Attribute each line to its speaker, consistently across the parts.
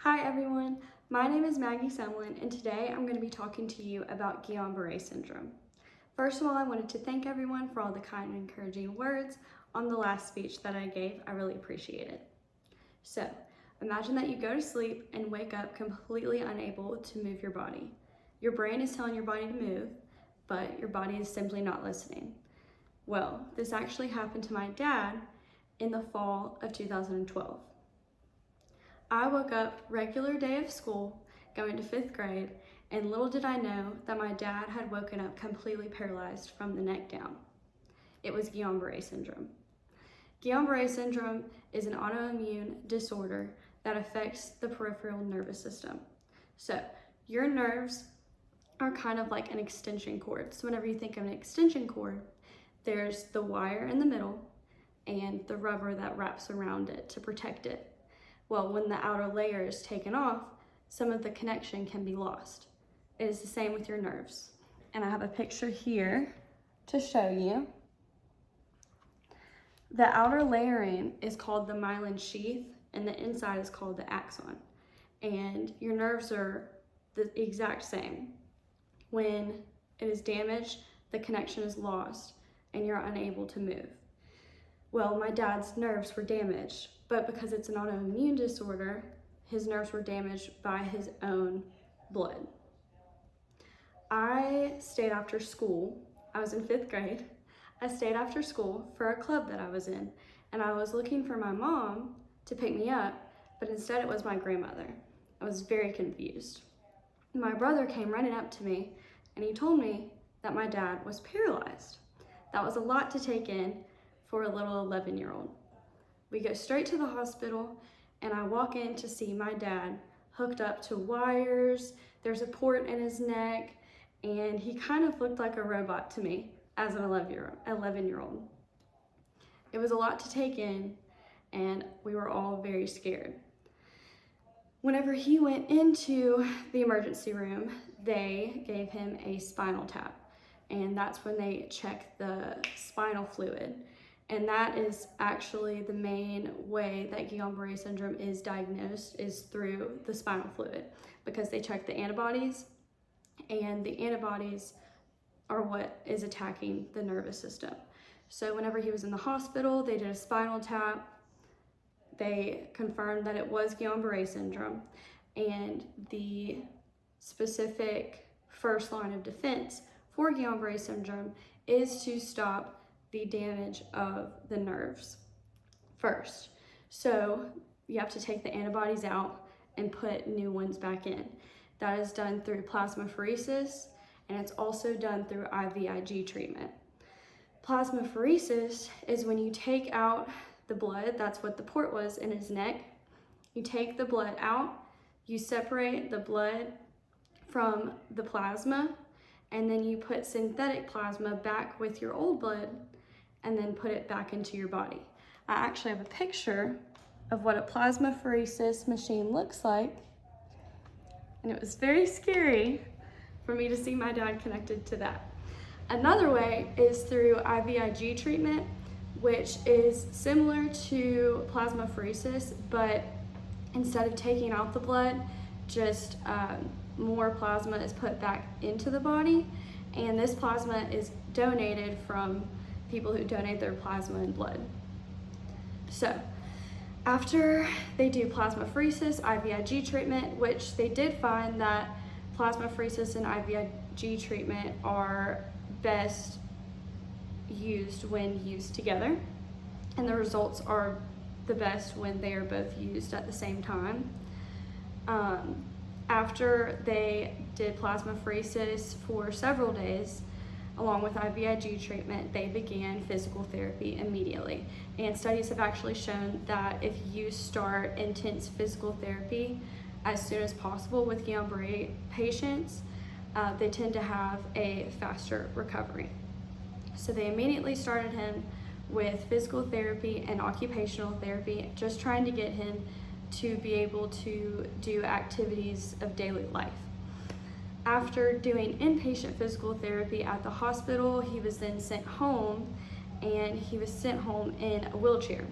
Speaker 1: Hi everyone, my name is Maggie Sumlin and today I'm going to be talking to you about Guillain-Barré syndrome. First of all, I wanted to thank everyone for all the kind and encouraging words on the last speech that I gave. I really appreciate it. So, imagine that you go to sleep and wake up completely unable to move your body. Your brain is telling your body to move, but your body is simply not listening. Well, this actually happened to my dad in the fall of 2012. I woke up regular day of school, going to 5th grade, and little did I know that my dad had woken up completely paralyzed from the neck down. It was Guillain-Barré syndrome. Guillain-Barré syndrome is an autoimmune disorder that affects the peripheral nervous system. So your nerves are kind of like an extension cord. So whenever you think of an extension cord, there's the wire in the middle and the rubber that wraps around it to protect it. Well, when the outer layer is taken off, some of the connection can be lost. It is the same with your nerves. And I have a picture here to show you. The outer layering is called the myelin sheath, and the inside is called the axon. And your nerves are the exact same. When it is damaged, the connection is lost, and you're unable to move. Well, my dad's nerves were damaged, but because it's an autoimmune disorder, his nerves were damaged by his own blood. I stayed after school. I was in 5th grade. I stayed after school for a club that I was in, and I was looking for my mom to pick me up, but instead it was my grandmother. I was very confused. My brother came running up to me, and he told me that my dad was paralyzed. That was a lot to take in for a little 11-year-old. We go straight to the hospital, and I walk in to see my dad hooked up to wires. There's a port in his neck, and he kind of looked like a robot to me as an 11-year-old. It was a lot to take in, and we were all very scared. Whenever he went into the emergency room, they gave him a spinal tap, and that's when they check the spinal fluid. And that is actually the main way that Guillain-Barré syndrome is diagnosed, is through the spinal fluid, because they check the antibodies, and the antibodies are what is attacking the nervous system. So whenever he was in the hospital, they did a spinal tap. They confirmed that it was Guillain-Barré syndrome, and the specific first line of defense for Guillain-Barré syndrome is to stop the damage of the nerves first. So you have to take the antibodies out and put new ones back in. That is done through plasmapheresis, and it's also done through IVIG treatment. Plasmapheresis is when you take out the blood. That's what the port was in his neck. You take the blood out, you separate the blood from the plasma, and then you put synthetic plasma back with your old blood and then put it back into your body. I actually have a picture of what a plasmapheresis machine looks like, and it was very scary for me to see my dad connected to that. Another way is through IVIG treatment, which is similar to plasmapheresis, but instead of taking out the blood, just more plasma is put back into the body, and this plasma is donated from people who donate their plasma and blood. So after they do plasmapheresis, IVIG treatment, which they did find that plasmapheresis and IVIG treatment are best used when used together, and the results are the best when they are both used at the same time. After they did plasmapheresis for several days, along with IVIG treatment, they began physical therapy immediately. And studies have actually shown that if you start intense physical therapy as soon as possible with Guillain-Barré patients, they tend to have a faster recovery. So they immediately started him with physical therapy and occupational therapy, just trying to get him to be able to do activities of daily life. After doing inpatient physical therapy at the hospital, he was then sent home, and he was sent home in a wheelchair.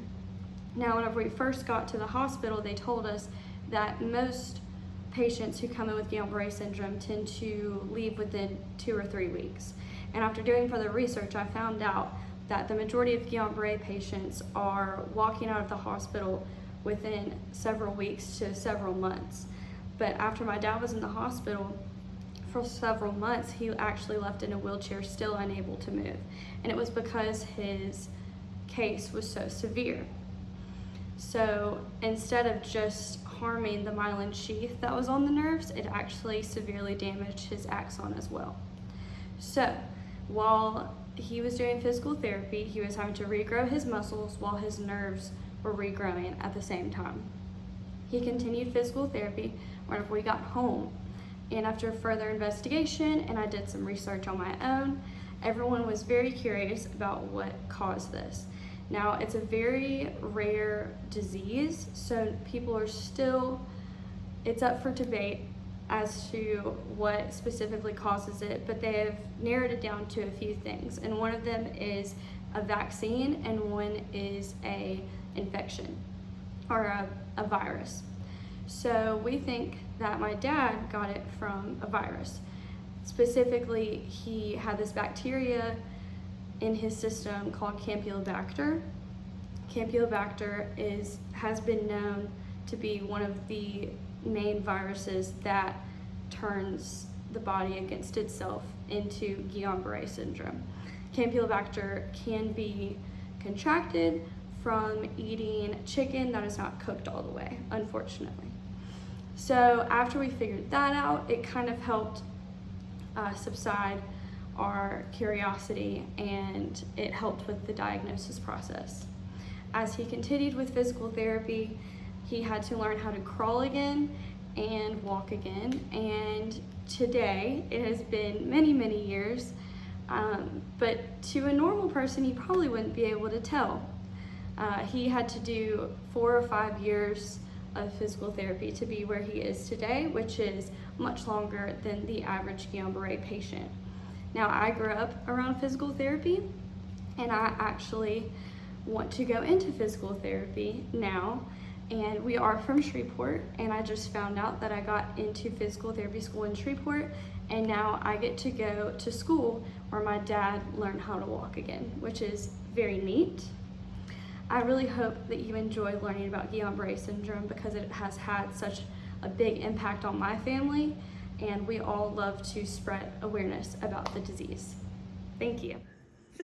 Speaker 1: Now, whenever we first got to the hospital, they told us that most patients who come in with Guillain-Barré syndrome tend to leave within 2 or 3 weeks. And after doing further research, I found out that the majority of Guillain-Barré patients are walking out of the hospital within several weeks to several months. But after my dad was in the hospital for several months, he actually left in a wheelchair, still unable to move. And it was because his case was so severe. So instead of just harming the myelin sheath that was on the nerves, it actually severely damaged his axon as well. So while he was doing physical therapy, he was having to regrow his muscles while his nerves were regrowing at the same time. He continued physical therapy whenever we got home. And after further investigation, and I did some research on my own, everyone was very curious about what caused this. Now, it's a very rare disease, so people are still, it's up for debate as to what specifically causes it, but they have narrowed it down to a few things. And one of them is a vaccine, and one is a infection or a virus. So we think that my dad got it from a virus. Specifically, he had this bacteria in his system called Campylobacter. Campylobacter has been known to be one of the main viruses that turns the body against itself into Guillain-Barré syndrome. Campylobacter can be contracted from eating chicken that is not cooked all the way, unfortunately. So after we figured that out, it kind of helped subside our curiosity, and it helped with the diagnosis process. As he continued with physical therapy, he had to learn how to crawl again and walk again, and today, it has been many, many years, but to a normal person, he probably wouldn't be able to tell. He had to do 4 or 5 years of physical therapy to be where he is today, which is much longer than the average Guillain-Barré patient. Now, I grew up around physical therapy, and I actually want to go into physical therapy now, and we are from Shreveport, and I just found out that I got into physical therapy school in Shreveport, and now I get to go to school where my dad learned how to walk again, which is very neat. I really hope that you enjoy learning about Guillain-Barré syndrome because it has had such a big impact on my family, and we all love to spread awareness about the disease. Thank you.